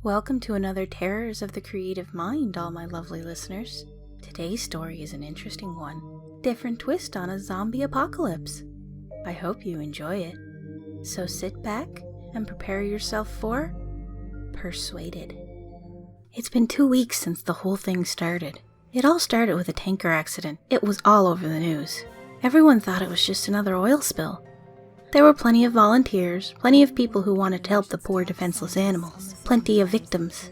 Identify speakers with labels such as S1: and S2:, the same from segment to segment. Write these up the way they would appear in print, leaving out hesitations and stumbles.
S1: Welcome to another Terrors of the Creative Mind, all my lovely listeners. Today's story is an interesting one. Different twist on a zombie apocalypse. I hope you enjoy it. So sit back and prepare yourself for Persuaded. It's been 2 weeks since the whole thing started. It all started with a tanker accident. It was all over the news. Everyone thought it was just another oil spill. There were plenty of volunteers, plenty of people who wanted to help the poor defenseless animals, plenty of victims.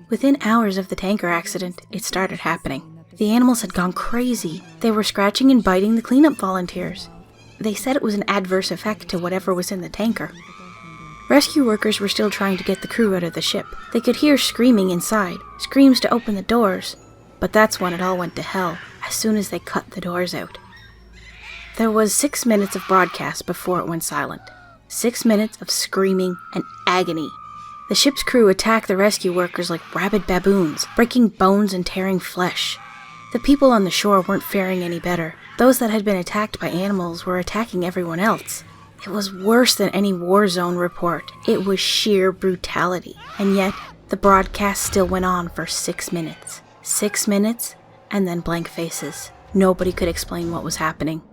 S1: Within hours of the tanker accident, it started happening. The animals had gone crazy. They were scratching and biting the cleanup volunteers. They said it was an adverse effect to whatever was in the tanker. Rescue workers were still trying to get the crew out of the ship. They could hear screaming inside, screams to open the doors. But that's when it all went to hell, as soon as they cut the doors out. There was 6 minutes of broadcast before it went silent. 6 minutes of screaming and agony. The ship's crew attacked the rescue workers like rabid baboons, breaking bones and tearing flesh. The people on the shore weren't faring any better. Those that had been attacked by animals were attacking everyone else. It was worse than any war zone report. It was sheer brutality. And yet, the broadcast still went on for 6 minutes. 6 minutes, and then blank faces. Nobody could explain what was happening.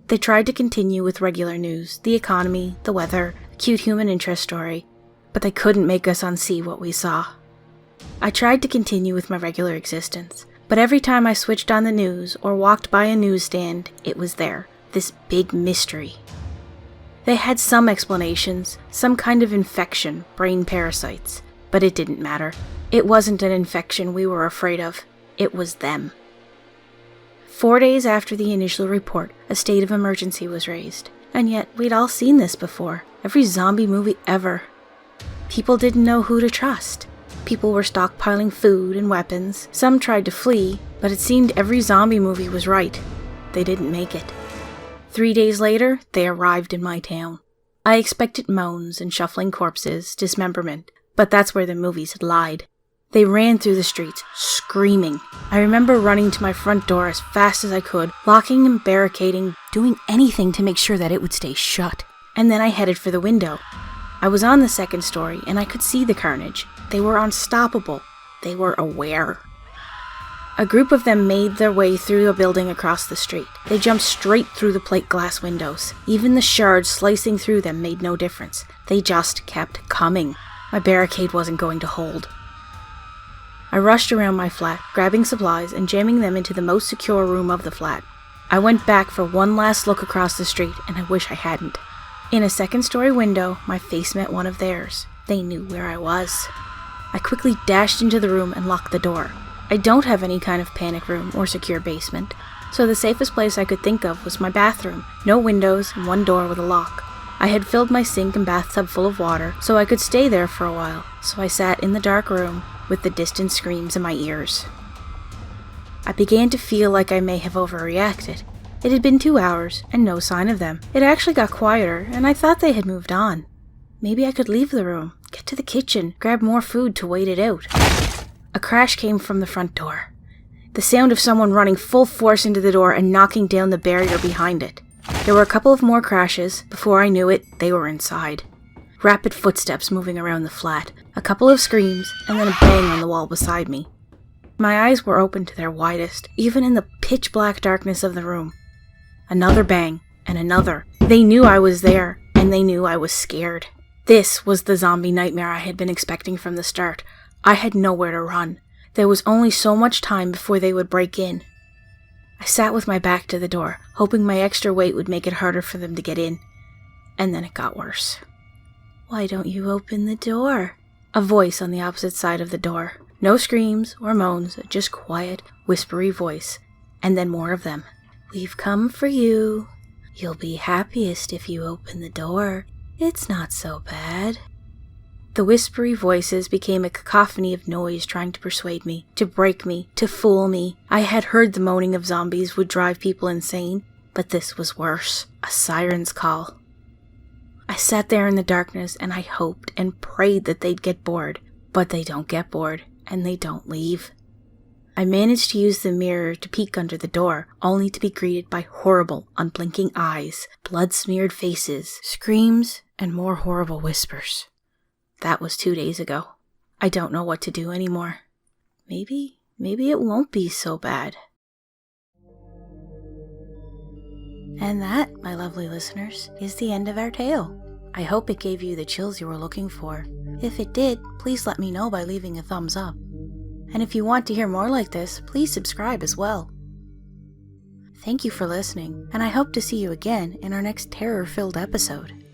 S1: They tried to continue with regular news, the economy, the weather, a cute human interest story, but they couldn't make us unsee what we saw. I tried to continue with my regular existence, but every time I switched on the news or walked by a newsstand, it was there, this big mystery. They had some explanations, some kind of infection, brain parasites, but it didn't matter. It wasn't an infection we were afraid of, it was them. 4 days after the initial report, a state of emergency was raised. And yet, we'd all seen this before. Every zombie movie ever. People didn't know who to trust. People were stockpiling food and weapons. Some tried to flee, but it seemed every zombie movie was right. They didn't make it. 3 days later, they arrived in my town. I expected moans and shuffling corpses, dismemberment, but that's where the movies had lied. They ran through the streets, screaming. I remember running to my front door as fast as I could, locking and barricading, doing anything to make sure that it would stay shut. And then I headed for the window. I was on the second story, and I could see the carnage. They were unstoppable. They were aware. A group of them made their way through a building across the street. They jumped straight through the plate glass windows. Even the shards slicing through them made no difference. They just kept coming. My barricade wasn't going to hold. I rushed around my flat, grabbing supplies and jamming them into the most secure room of the flat. I went back for one last look across the street, and I wish I hadn't. In a second-story window, my face met one of theirs. They knew where I was. I quickly dashed into the room and locked the door. I don't have any kind of panic room or secure basement, so the safest place I could think of was my bathroom. No windows and one door with a lock. I had filled my sink and bathtub full of water, so I could stay there for a while, so I sat in the dark room with the distant screams in my ears. I began to feel like I may have overreacted. It had been 2 hours, and no sign of them. It actually got quieter, and I thought they had moved on. Maybe I could leave the room, get to the kitchen, grab more food to wait it out. A crash came from the front door. The sound of someone running full force into the door and knocking down the barrier behind it. There were a couple of more crashes. Before I knew it, they were inside. Rapid footsteps moving around the flat, a couple of screams, and then a bang on the wall beside me. My eyes were open to their widest, even in the pitch-black darkness of the room. Another bang, and another. They knew I was there, and they knew I was scared. This was the zombie nightmare I had been expecting from the start. I had nowhere to run. There was only so much time before they would break in. I sat with my back to the door, hoping my extra weight would make it harder for them to get in. And then it got worse. "Why don't you open the door?" A voice on the opposite side of the door. No screams or moans, just quiet, whispery voice. And then more of them. "We've come for you. You'll be happiest if you open the door. It's not so bad." The whispery voices became a cacophony of noise trying to persuade me, to break me, to fool me. I had heard the moaning of zombies would drive people insane, but this was worse. A siren's call. I sat there in the darkness and I hoped and prayed that they'd get bored, but they don't get bored and they don't leave. I managed to use the mirror to peek under the door, only to be greeted by horrible, unblinking eyes, blood-smeared faces, screams, and more horrible whispers. That was 2 days ago. I don't know what to do anymore. Maybe it won't be so bad. And that, my lovely listeners, is the end of our tale. I hope it gave you the chills you were looking for. If it did, please let me know by leaving a thumbs up. And if you want to hear more like this, please subscribe as well. Thank you for listening, and I hope to see you again in our next terror-filled episode.